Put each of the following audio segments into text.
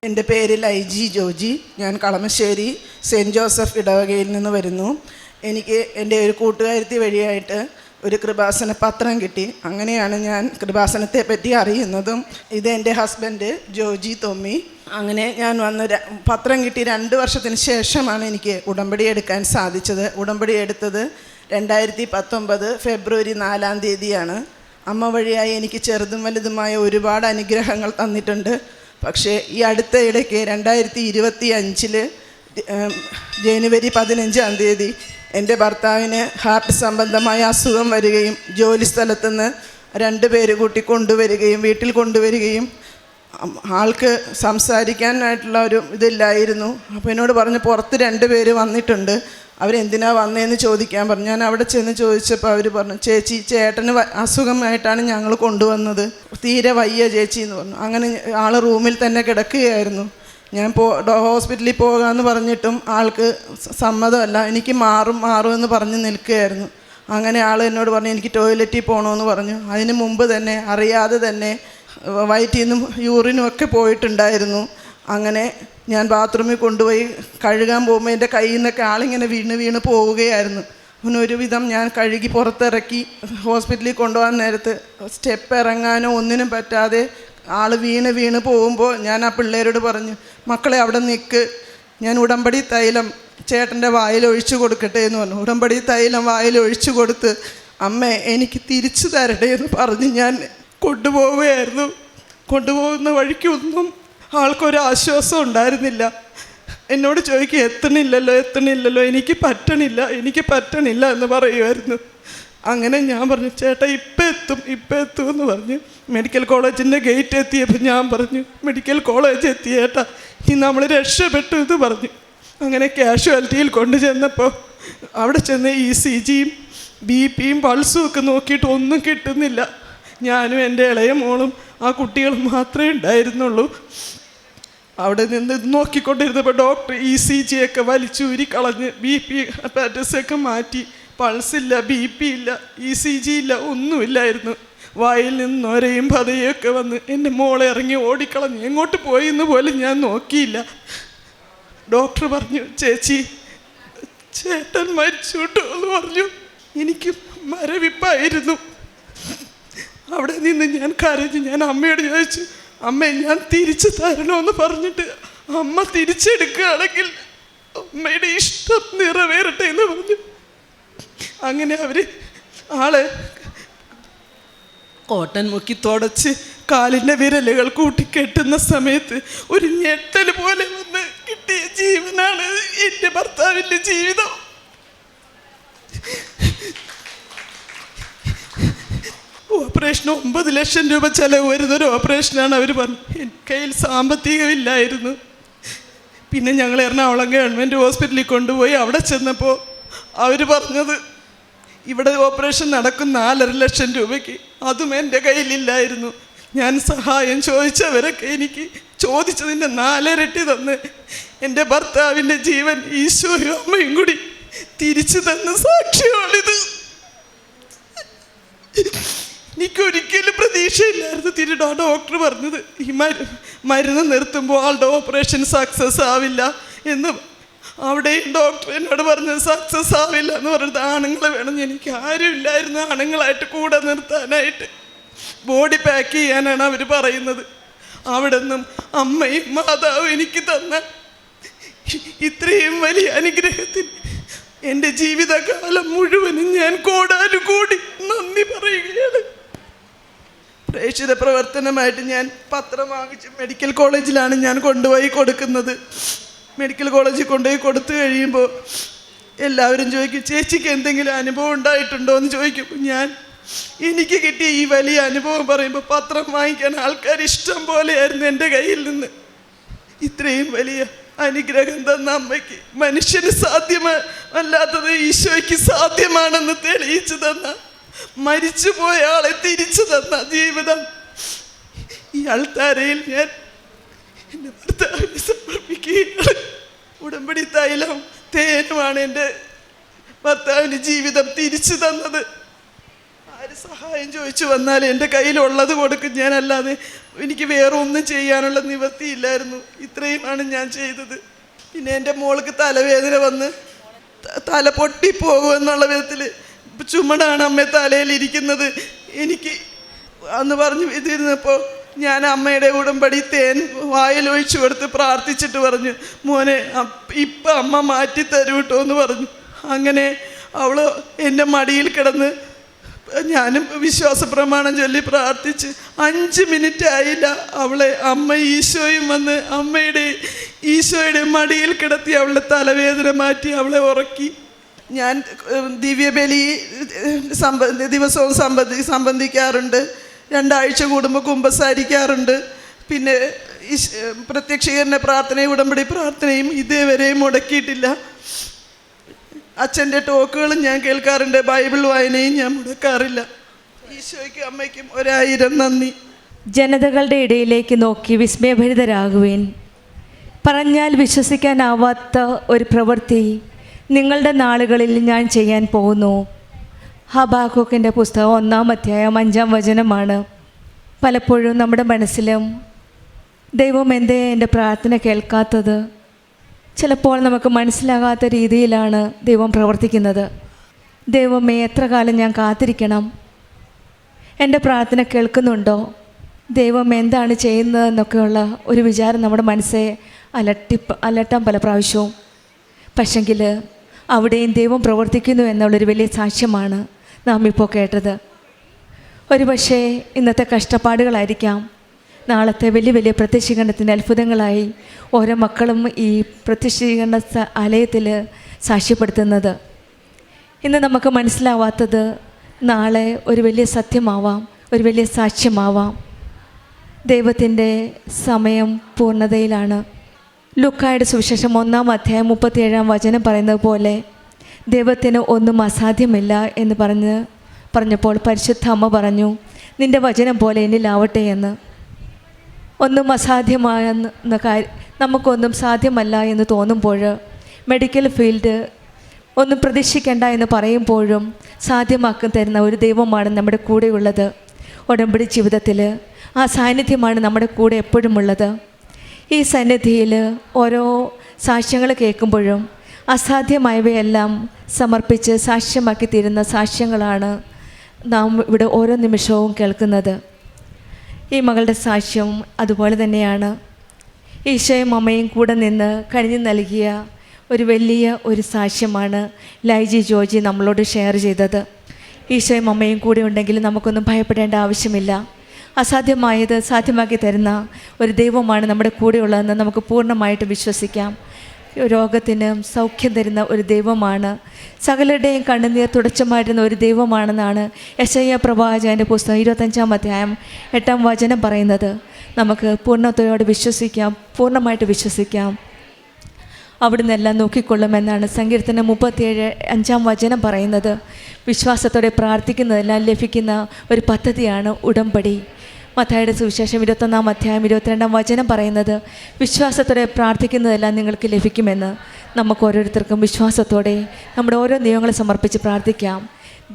എൻ്റെ പേര് ലൈജി ജോജി. ഞാൻ കളമശ്ശേരി സെൻറ്റ് ജോസഫ് ഇടവകയിൽ നിന്ന് വരുന്നു. എനിക്ക് എൻ്റെ ഒരു കൂട്ടുകാരത്തി വഴിയായിട്ട് ഒരു കൃപാസന പത്രം കിട്ടി. അങ്ങനെയാണ് ഞാൻ കൃപാസനത്തെ പറ്റി അറിയുന്നതും. ഇത് എൻ്റെ ഹസ്ബൻഡ് ജോജി തൊമ്മി. അങ്ങനെ ഞാൻ വന്ന് പത്രം കിട്ടി 2 വർഷത്തിന് ശേഷമാണ് എനിക്ക് ഉടമ്പടി എടുക്കാൻ സാധിച്ചത്. ഉടമ്പടി എടുത്തത് 2019 ഫെബ്രുവരി 4-ാം തീയതിയാണ്. അമ്മ വഴിയായി എനിക്ക് ചെറുതും വലുതുമായ ഒരുപാട് അനുഗ്രഹങ്ങൾ തന്നിട്ടുണ്ട്. പക്ഷേ ഈ അടുത്ത ഇടയ്ക്ക് 2025 ജനുവരി 15-ാം തീയതി എൻ്റെ ഭർത്താവിന് ഹാർട്ട് സംബന്ധമായ അസുഖം വരികയും ജോലി സ്ഥലത്തുനിന്ന് 2 പേര് കൂട്ടി കൊണ്ടുവരികയും വീട്ടിൽ കൊണ്ടുവരികയും ആൾക്ക് സംസാരിക്കാനായിട്ടുള്ള ഒരു ഇതില്ലായിരുന്നു. അപ്പോൾ എന്നോട് പറഞ്ഞു പുറത്ത് 2 പേര് വന്നിട്ടുണ്ട്, അവരെന്തിനാ വന്നതെന്ന് ചോദിക്കാൻ പറഞ്ഞു. ഞാൻ അവിടെ ചെന്ന് ചോദിച്ചപ്പോൾ അവർ പറഞ്ഞു, ചേച്ചി ചേട്ടന് അസുഖമായിട്ടാണ് ഞങ്ങൾ കൊണ്ടുവന്നത്, തീരെ വയ്യ ചേച്ചി എന്ന് പറഞ്ഞു. അങ്ങനെ ആൾ റൂമിൽ തന്നെ കിടക്കുകയായിരുന്നു. ഞാൻ ഹോസ്പിറ്റലിൽ പോകാമെന്ന് പറഞ്ഞിട്ടും ആൾക്ക് സമ്മതമല്ല, എനിക്ക് മാറുമെന്ന് പറഞ്ഞ് നിൽക്കുകയായിരുന്നു. അങ്ങനെ ആൾ എന്നോട് പറഞ്ഞു എനിക്ക് ടോയ്ലറ്റിൽ പോകണമെന്ന് പറഞ്ഞു. അതിന് മുമ്പ് തന്നെ അറിയാതെ തന്നെ വയറ്റിൽ നിന്നും യൂറിനും ഒക്കെ പോയിട്ടുണ്ടായിരുന്നു. അങ്ങനെ ഞാൻ ബാത്റൂമിൽ കൊണ്ടുപോയി കഴുകാൻ പോകുമ്പോൾ എൻ്റെ കയ്യിൽ നിന്നൊക്കെ ആളിങ്ങനെ വീണ് പോവുകയായിരുന്നു. അങ്ങനെ ഒരുവിധം ഞാൻ കഴുകി പുറത്തിറക്കി ഹോസ്പിറ്റലിൽ കൊണ്ടുപോകാൻ നേരത്ത് സ്റ്റെപ്പ് ഇറങ്ങാനോ ഒന്നിനും പറ്റാതെ ആൾ വീണ് പോകുമ്പോൾ ഞാൻ ആ പിള്ളേരോട് പറഞ്ഞു, മക്കളെ അവിടെ നിൽക്ക്, ഞാൻ ഉടമ്പടി തൈലം ചേട്ടൻ്റെ വായിൽ ഒഴിച്ചു കൊടുക്കട്ടെ എന്ന് പറഞ്ഞു. ഉടമ്പടി തൈലം വായിൽ ഒഴിച്ചു കൊടുത്ത് അമ്മേ എനിക്ക് തിരിച്ചു തരട്ടെ എന്ന് പറഞ്ഞ് ഞാൻ കൊണ്ടുപോവുകയായിരുന്നു. കൊണ്ടുപോകുന്ന വഴിക്കൊന്നും ആൾക്കൊരാശ്വാസം ഉണ്ടായിരുന്നില്ല. എന്നോട് ചോദിക്കുക എത്തണില്ലല്ലോ എനിക്ക് പറ്റണില്ല എന്ന് പറയുമായിരുന്നു. അങ്ങനെ ഞാൻ പറഞ്ഞു ചേട്ടാ ഇപ്പം എത്തും എന്ന് പറഞ്ഞു. മെഡിക്കൽ കോളേജിൻ്റെ ഗേറ്റ് എത്തിയപ്പോൾ ഞാൻ പറഞ്ഞു മെഡിക്കൽ കോളേജ് എത്തി ചേട്ടാ, ഇനി നമ്മൾ രക്ഷപ്പെട്ടു എന്ന് പറഞ്ഞു. അങ്ങനെ കാഷ്വാലിറ്റിയിൽ കൊണ്ടു ചെന്നപ്പോൾ അവിടെ ചെന്ന് ECGയും BP-യും പൾസും ഒക്കെ നോക്കിയിട്ട് ഒന്നും കിട്ടുന്നില്ല. ഞാനും എൻ്റെ ഇളയ മോളും ആ കുട്ടികളും മാത്രമേ ഉണ്ടായിരുന്നുള്ളൂ. അവിടെ നിന്ന് നോക്കിക്കൊണ്ടിരുന്നപ്പോൾ ഡോക്ടർ ECG ഒക്കെ വലിച്ചൂരി കളഞ്ഞ് BP പാറ്റസൊക്കെ മാറ്റി, പൾസില്ല, BP ഇല്ല, ECG ഇല്ല, ഒന്നുമില്ലായിരുന്നു. വായിൽ നിന്ന് നൊരയും പതയൊക്കെ വന്ന് എൻ്റെ മോളെ ഇറങ്ങി ഓടിക്കളഞ്ഞു. എങ്ങോട്ട് പോയി എന്ന് പോലും ഞാൻ നോക്കിയില്ല. ഡോക്ടർ പറഞ്ഞു ചേട്ടൻ മരിച്ചു കേട്ടോ എന്ന് പറഞ്ഞു. എനിക്ക് മരവിപ്പായിരുന്നു. അവിടെ നിന്ന് ഞാൻ കരഞ്ഞു. ഞാൻ അമ്മയോട് ചോദിച്ചു, അമ്മ ഞാൻ തിരിച്ചു തരണമെന്ന് പറഞ്ഞിട്ട് അമ്മ തിരിച്ചെടുക്കുകയാണെങ്കിൽ അമ്മയുടെ ഇഷ്ടം നിറവേറട്ടെ എന്ന് പറഞ്ഞു. അങ്ങനെ അവർ ആളെ കോട്ടൻ മുക്കി തുടച്ച് കാലിൻ്റെ വിരലുകൾ കൂട്ടിക്കെട്ടുന്ന സമയത്ത് ഒരു ഞെട്ടൽ പോലെ വന്ന് കിട്ടിയ ജീവനാണ് എൻ്റെ ഭർത്താവിൻ്റെ ജീവിതം. ഓപ്പറേഷൻ 9 ലക്ഷം രൂപ ചിലവ് വരുന്നൊരു ഓപ്പറേഷനാണ്. അവർ പറഞ്ഞു എൻ്റെ കയ്യിൽ സാമ്പത്തികമില്ലായിരുന്നു. പിന്നെ ഞങ്ങൾ എറണാകുളം ഗവൺമെൻറ് ഹോസ്പിറ്റലിൽ കൊണ്ടുപോയി. അവിടെ ചെന്നപ്പോൾ അവർ പറഞ്ഞത് ഇവിടെ ഓപ്പറേഷൻ നടക്കും 4.5 ലക്ഷം രൂപയ്ക്ക്. അതും എൻ്റെ കയ്യിലില്ലായിരുന്നു. ഞാൻ സഹായം ചോദിച്ചവരൊക്കെ എനിക്ക് ചോദിച്ചതിൻ്റെ 4 ഇരട്ടി തന്ന് എൻ്റെ ഭർത്താവിൻ്റെ ജീവൻ ഈശോയും അമ്മയും കൂടി തിരിച്ചു തന്ന സാക്ഷ്യമാണിത്. എനിക്കൊരിക്കലും പ്രതീക്ഷയില്ലായിരുന്നു. ഡോക്ടർ പറഞ്ഞത് ഈ മരുന്ന് നിർത്തുമ്പോൾ ആളുടെ ഓപ്പറേഷൻ സക്സസ് ആവില്ല എന്ന്. അവിടെയും ഡോക്ടർ എന്നോട് പറഞ്ഞത് സക്സസ് ആവില്ല എന്ന് പറഞ്ഞത് ആണുങ്ങളെ വേണം. എനിക്ക് ആരും ഇല്ലായിരുന്നു ആണുങ്ങളായിട്ട് കൂടെ നിർത്താനായിട്ട്. ബോഡി പാക്ക് ചെയ്യാനാണ് അവർ പറയുന്നത്. അവിടെ നിന്നും അമ്മയും മാതാവും എനിക്ക് തന്ന ഇത്രയും വലിയ അനുഗ്രഹത്തിന് എൻ്റെ ജീവിതകാലം മുഴുവനും ഞാൻ കോടാനുകൂടി നന്ദി പറയുകയാണ്. പ്രേക്ഷിത പ്രവർത്തനമായിട്ട് ഞാൻ പത്രം വാങ്ങിച്ച് മെഡിക്കൽ കോളേജിലാണ് ഞാൻ കൊണ്ടുപോയി കൊടുക്കുന്നത്. മെഡിക്കൽ കോളേജിൽ കൊണ്ടുപോയി കൊടുത്തു കഴിയുമ്പോൾ എല്ലാവരും ചോദിക്കും ചേച്ചിക്ക് എന്തെങ്കിലും അനുഭവം ഉണ്ടായിട്ടുണ്ടോ എന്ന് ചോദിക്കും. എനിക്ക് കിട്ടിയ ഈ വലിയ അനുഭവം പറയുമ്പോൾ പത്രം വാങ്ങിക്കാൻ ആൾക്കാർ ഇഷ്ടം പോലെയായിരുന്നു എൻ്റെ കയ്യിൽ നിന്ന്. ഇത്രയും വലിയ അനുഗ്രഹം തന്ന അമ്മയ്ക്ക് മനുഷ്യന് സാധ്യമല്ലാത്തത് ഈശോയ്ക്ക് സാധ്യമാണെന്ന് തെളിയിച്ചു തന്ന, മരിച്ചുപോയ ആളെ തിരിച്ചു തന്ന ജീവിതം ഈ അൾത്താരയിൽ ഞാൻ എൻ്റെ ഭർത്താവിനെ സമർപ്പിക്കുകയാണ്. ഉടമ്പടി തൈലം തേനുമാണ് എൻ്റെ ഭർത്താവിന് ജീവിതം തിരിച്ചു തന്നത്. ആര് സഹായം ചോദിച്ചു വന്നാൽ എൻ്റെ കയ്യിലുള്ളത് കൊടുക്കും ഞാൻ, അല്ലാതെ എനിക്ക് വേറെ ഒന്നും ചെയ്യാനുള്ള നിവൃത്തിയില്ലായിരുന്നു. ഇത്രയുമാണ് ഞാൻ ചെയ്തത്. പിന്നെ എൻ്റെ മോൾക്ക് തലവേദന വന്ന് തല പൊട്ടിപ്പോകുമെന്നുള്ള വിധത്തിൽ ചുമടാണ് അമ്മ തലയിലിരിക്കുന്നത്. എനിക്ക് അന്ന് പറഞ്ഞു ഇതിരുന്നപ്പോൾ ഞാൻ അമ്മയുടെ ഉടമ്പടി തേൻ വായിലൊഴിച്ചു കൊടുത്ത് പ്രാർത്ഥിച്ചിട്ട് പറഞ്ഞു, മോനെ ഇപ്പം അമ്മ മാറ്റി തരൂ കേട്ടോ എന്ന് പറഞ്ഞു. അങ്ങനെ അവൾ എൻ്റെ മടിയിൽ കിടന്ന് ഞാനും വിശ്വാസ പ്രമാണം ചൊല്ലി പ്രാർത്ഥിച്ച് 5 മിനിറ്റ് ആയില്ല, അവളെ അമ്മ ഈശോയും വന്ന് ഈശോയുടെ മടിയിൽ കിടത്തി അവളുടെ തലവേദന മാറ്റി അവളെ ഉറക്കി. ഞാൻ ദിവ്യബലി ദിവസവും സംബന്ധിക്കാറുണ്ട്. 2 ആഴ്ച കൂടുമ്പോൾ കുമ്പസാരിക്കാറുണ്ട്. പിന്നെ പ്രത്യക്ഷീകരണ പ്രാർത്ഥനയും ഉടമ്പടി പ്രാർത്ഥനയും ഇതേവരെയും മുടക്കിയിട്ടില്ല. അച്ഛൻ്റെ ടോക്കുകളും ഞാൻ കേൾക്കാറുണ്ട്. ബൈബിൾ വായനയും ഞാൻ മുടക്കാറില്ല. ഈശോയ്ക്കും അമ്മയ്ക്കും 1000 നന്ദി. ജനതകളുടെ ഇടയിലേക്ക് നോക്കി വിസ്മയഭരിതരാകുവേൻ. പറഞ്ഞാൽ വിശ്വസിക്കാനാവാത്ത ഒരു പ്രവൃത്തി നിങ്ങളുടെ നാളുകളിൽ ഞാൻ ചെയ്യാൻ പോകുന്നു. ഹബാക്കൂക്കിൻ്റെ പുസ്തകം 1-ാം അധ്യായം 5-ാം വചനമാണ്. പലപ്പോഴും നമ്മുടെ മനസ്സിലും ദൈവം എന്തേ എൻ്റെ പ്രാർത്ഥന കേൾക്കാത്തത്, ചിലപ്പോൾ നമുക്ക് മനസ്സിലാകാത്ത രീതിയിലാണ് ദൈവം പ്രവർത്തിക്കുന്നത്. ദൈവമേ, എത്ര കാലം ഞാൻ കാത്തിരിക്കണം? എൻ്റെ പ്രാർത്ഥന കേൾക്കുന്നുണ്ടോ? ദൈവം എന്താണ് ചെയ്യുന്നതെന്നൊക്കെയുള്ള ഒരു വിചാരം നമ്മുടെ മനസ്സെ അലട്ടാൻ പല പ്രാവശ്യവും. പക്ഷെങ്കിൽ അവിടെയും ദൈവം പ്രവർത്തിക്കുന്നു എന്നുള്ളൊരു വലിയ സാക്ഷ്യമാണ് നാം ഇപ്പോൾ കേട്ടത്. ഒരു പക്ഷേ ഇന്നത്തെ കഷ്ടപ്പാടുകളായിരിക്കാം നാളത്തെ വലിയ വലിയ പ്രത്യക്ഷീകരണത്തിൻ്റെ അത്ഭുതങ്ങളായി ഓരോ മക്കളും ഈ പ്രത്യക്ഷീകരണ ആലയത്തിൽ സാക്ഷ്യപ്പെടുത്തുന്നത്. ഇന്ന് നമുക്ക് മനസ്സിലാവാത്തത് നാളെ ഒരു വലിയ സത്യമാവാം, ഒരു വലിയ സാക്ഷ്യമാവാം. ദൈവത്തിൻ്റെ സമയം പൂർണ്ണതയിലാണ്. ലൂക്കായുടെ സുവിശേഷം 1-ാം അധ്യായം 37-ാം വചനം പറയുന്നത് പോലെ ദൈവത്തിന് ഒന്നും അസാധ്യമില്ല എന്ന് പറഞ്ഞപ്പോൾ പരിശുദ്ധ അമ്മ പറഞ്ഞു, നിൻ്റെ വചനം പോലെ എന്നിലാവട്ടെ എന്ന്. ഒന്നും അസാധ്യമായെന്ന നമുക്കൊന്നും സാധ്യമല്ല എന്ന് തോന്നുമ്പോൾ, മെഡിക്കൽ ഫീൽഡ് ഒന്നും പ്രതീക്ഷിക്കേണ്ട എന്ന് പറയുമ്പോഴും സാധ്യമാക്കി തരുന്ന ഒരു ദൈവമാണ് നമ്മുടെ കൂടെയുള്ളത്. ഉടമ്പടി ജീവിതത്തിൽ ആ സാന്നിധ്യമാണ് നമ്മുടെ കൂടെ എപ്പോഴും ഉള്ളത്. ഈ സന്നിധിയിൽ ഓരോ സാക്ഷ്യങ്ങൾ കേൾക്കുമ്പോഴും അസാധ്യമായവയെല്ലാം സമർപ്പിച്ച് സാക്ഷ്യമാക്കി തീരുന്ന സാക്ഷ്യങ്ങളാണ് നാം ഇവിടെ ഓരോ നിമിഷവും കേൾക്കുന്നത്. ഈ മകളുടെ സാക്ഷ്യം അതുപോലെ തന്നെയാണ്. ഈശോയും അമ്മയും കൂടെ നിന്ന് കഴിഞ്ഞു നൽകിയ ഒരു സാക്ഷ്യമാണ് ലൈജി ജോജി നമ്മളോട് ഷെയർ ചെയ്തത്. ഈശോയും അമ്മയും കൂടെ ഉണ്ടെങ്കിൽ നമുക്കൊന്നും ഭയപ്പെടേണ്ട ആവശ്യമില്ല. അസാധ്യമായത് സാധ്യമാക്കി തരുന്ന ഒരു ദൈവമാണ് നമ്മുടെ കൂടെയുള്ളതെന്ന് നമുക്ക് പൂർണ്ണമായിട്ട് വിശ്വസിക്കാം. രോഗത്തിന് സൗഖ്യം തരുന്ന ഒരു ദൈവമാണ്. സകലരുടെയും കണ്ണുനീർ തുടച്ചു മാറ്റുന്ന ഒരു ദൈവമാണെന്നാണ് യെശയ്യാ പ്രവാചകൻ്റെ പുസ്തകം 25-ാം അധ്യായം 8-ാം വചനം പറയുന്നത്. നമുക്ക് പൂർണ്ണതയോടെ പൂർണ്ണമായിട്ട് വിശ്വസിക്കാം. അവിടുന്ന് എല്ലാം നോക്കിക്കൊള്ളുമെന്നാണ് സങ്കീർത്തനം 37-5-ാം വചനം പറയുന്നത്. വിശ്വാസത്തോടെ പ്രാർത്ഥിക്കുന്നതെല്ലാം ലഭിക്കുന്ന ഒരു പദ്ധതിയാണ് ഉടമ്പടി. മത്തായിയുടെ സുവിശേഷം 21-ാം അധ്യായം 22-ാം വചനം പറയുന്നത് വിശ്വാസത്തോടെ പ്രാർത്ഥിക്കുന്നതെല്ലാം നിങ്ങൾക്ക് ലഭിക്കുമെന്ന്. നമുക്ക് ഓരോരുത്തർക്കും വിശ്വാസത്തോടെ നമ്മുടെ ഓരോ നിയമങ്ങളെ സമർപ്പിച്ച് പ്രാർത്ഥിക്കാം.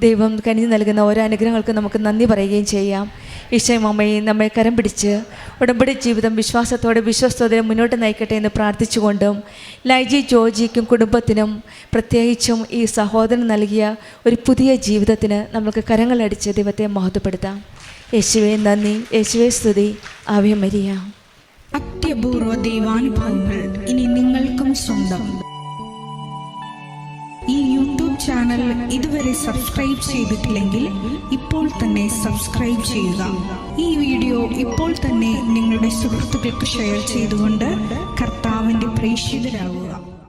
ദൈവം കനിഞ്ഞു നൽകുന്ന ഓരോ അനുഗ്രഹങ്ങൾക്ക് നമുക്ക് നന്ദി പറയുകയും ചെയ്യാം. ഈശോയും അമ്മയും നമ്മെ കരം പിടിച്ച് ഉടമ്പടി ജീവിതം വിശ്വാസത്തോടെ വിശ്വസ്തയോടെ മുന്നോട്ട് നയിക്കട്ടെ എന്ന് പ്രാർത്ഥിച്ചുകൊണ്ടും ലൈജി ജോജിക്കും കുടുംബത്തിനും പ്രത്യേകിച്ചും ഈ സഹോദരൻ നൽകിയ ഒരു പുതിയ ജീവിതത്തിന് നമുക്ക് കരങ്ങളടിച്ച് ദൈവത്തെ മഹത്വപ്പെടുത്താം. യേശുവേ നന്ദി, യേശുവേ സ്തുതി, ആവേ മരിയ. അത്യപൂർവ ദൈവാനുഭവങ്ങൾ ഇനി നിങ്ങൾക്കും സ്വന്തം. ഈ യൂട്യൂബ് ചാനൽ ഇതുവരെ സബ്സ്ക്രൈബ് ചെയ്തിട്ടില്ലെങ്കിൽ ഇപ്പോൾ തന്നെ സബ്സ്ക്രൈബ് ചെയ്യുക. ഈ വീഡിയോ ഇപ്പോൾ തന്നെ നിങ്ങളുടെ സുഹൃത്തുക്കൾക്ക് ഷെയർ ചെയ്തുകൊണ്ട് കർത്താവിൻ്റെ പ്രേക്ഷിതരാകുക.